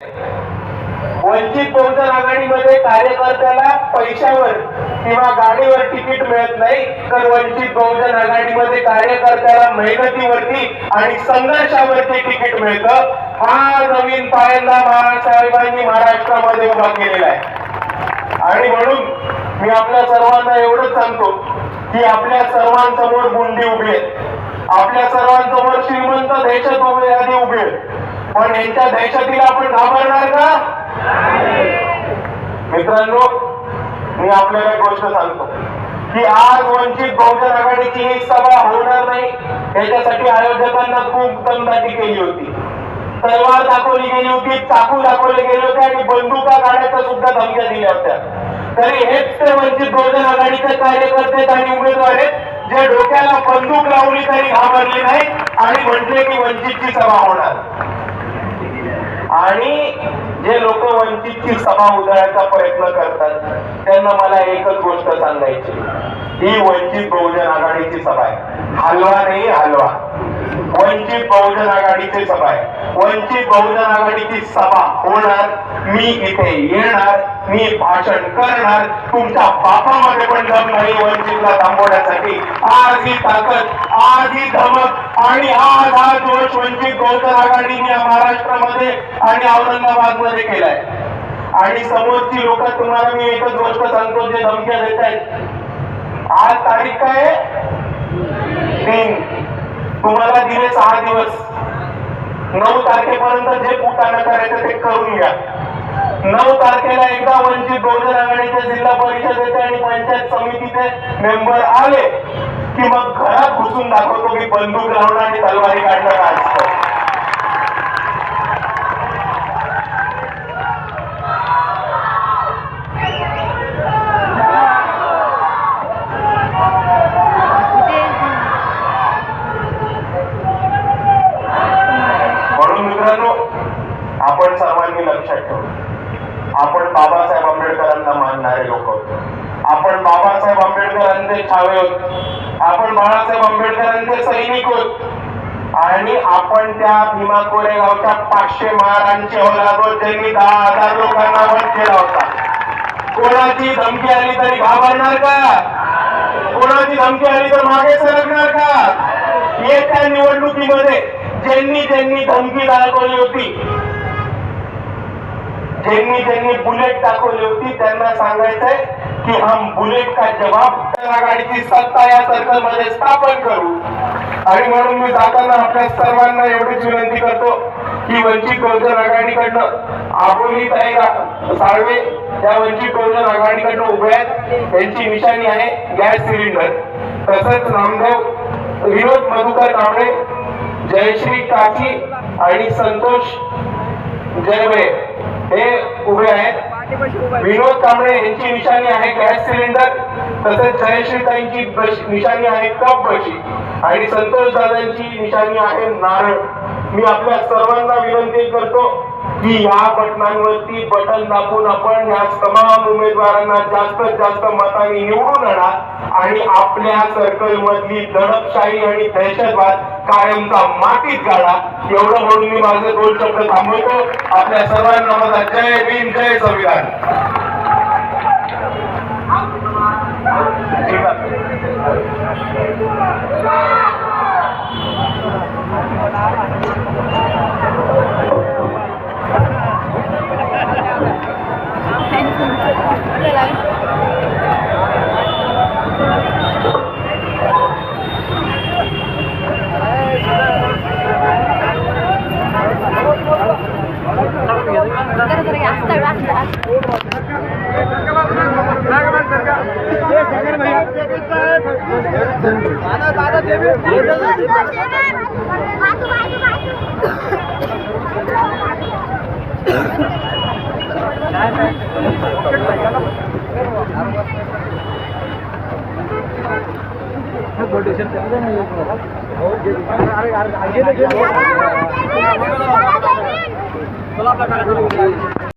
वंचित बहुजन आघाडीमध्ये कार्यकर्त्याला पैशावर किंवा गाडीवर तिकीट मिळत नाही, तर वंचित बहुजन आघाडीमध्ये कार्यकर्त्याला मेहनतीवरती आणि संघर्षावरती तिकीट मिळतं. हा नवीन पायंडा बाळासाहेबांनी महाराष्ट्रामध्ये उभा केलेला आहे. आणि म्हणून मी आपल्या सर्वांना एवढंच सांगतो की आपल्या सर्वांसमोर गुंडी उभी आहे, आपल्या सर्वांसमोर श्रीमंत दहशतवादी उभे आहेत, पण यांच्या दहशतीला आपण घाबरणार का? मित्रांनो, मी आपल्याला एक गोष्ट सांगतो की आज वंचित बहुजन आघाडीची ही सभा होणार नाही, याच्यासाठी आयोजकांना खूप दमदाटी केली होती, तलवार दाखवली गेली होती, चाकू दाखवले गेले होते आणि बंदुका काढायच्या सुद्धा धमक्या दिल्या होत्या. तरी हेच ते वंचित बहुजन आघाडीचे कार्यकर्ते आणि उमेदवार आहेत जे डोक्याला बंदूक लावली तरी घाबरले नाही आणि म्हटले की वंचितची सभा होणार. आणि जे लोक वंचितची सभा उधळायचा प्रयत्न करतात त्यांना मला एकच गोष्ट सांगायची, ही वंचित बहुजन आघाडीची सभा आहे, हलवा नाही हलवा. वंचित बहुजन आघाडीची सभा आहे, वंचित बहुजन आघाडीची सभा होणार, मी इथे येणार, मी भाषण करणार. तुमच्या बापामध्ये पण दम नाही वंचितला थांबवण्यासाठी. आज ही ताकद, आज ही धमक आणि आज हा जोश वंचित बहुजन आघाडीने महाराष्ट्रामध्ये आणि औरंगाबाद मध्ये केलाय. आणि समोरची लोक तुम्हाला मी एकच गोष्ट सांगतो, जे धमक्या देत आहेत, आज तारीख काय आहे? 3. तुम्हाला दिले 6 दिवस. 9 तारखेपर्यंत जे कुटाणा करायचं ते करून घ्या. 9 तारखेला एकदा वंचित बहुजन आघाडीच्या जिल्हा परिषदेचे आणि पंचायत समितीचे मेंबर आले की मग घरात घुसून दाखवतो की बंदूक लावणं आणि तलवारी काढणं काय असतं. म्हणून मित्रांनो, आपण सर्वांनी लक्षात ठेवू, आपण बाबासाहेब आंबेडकरांना मानणारे लोक होतो, आपण बाबासाहेब आंबेडकरांचे छावे होत, आपण बाळासाहेब आंबेडकरांचे सैनिक होत आणि आपण त्या भीमा कोरेगावच्या 500 महारांचे औलाद होत ज्यांनी 10,000 लोकांना वध केला होता. कोणाची धमकी आली तरी घाबरणार का? कोणाची धमकी आली तर मागे सरकणार का? येत्या निवडणुकीमध्ये ज्यांनी धमकी दाखवली होती, ज्यांनी बुलेट दाखवली होती, त्यांना सांगायचंय की हम बुलेट का जवाब आघाडीची सत्ता या सर्कल मध्ये स्थापन करू. आणि म्हणून मी जाताना आपल्या सर्वांना एवढीच विनंती करतो की वंचित बहुजन आघाडीकडनं आबोली ताई साळवे या वंचित बहुजन आघाडीकडनं उभे आहेत, यांची निशाणी आहे गॅस सिलेंडर. तसंच नामदेव विनोद मधुकर कांबळे, जयश्री काकी आणि संतोष जयवे हे उभे आहेत. विनोद कांबळे यांची निशाणी आहे गॅस सिलेंडर, तसेच जयश्रीताईंची निशाणी आहे कप बशी आणि संतोष दादांची निशाणी आहे नारळ. मी आपल्या सर्वांना विनंती करतो की या बटनांवरती बटन दाबून आपण या तमाम उमेदवारांना जास्तीत जास्त मतांनी निवडून आणा आणि आपल्या सर्कल मधली दडपशाही आणि दहशतवाद कायमचा मातीत गाडा. एवढं म्हणून मी माझे 2 शब्द थांबवतो. आपल्या सर्वांना माझा जय भीम, जय संविधान. अरे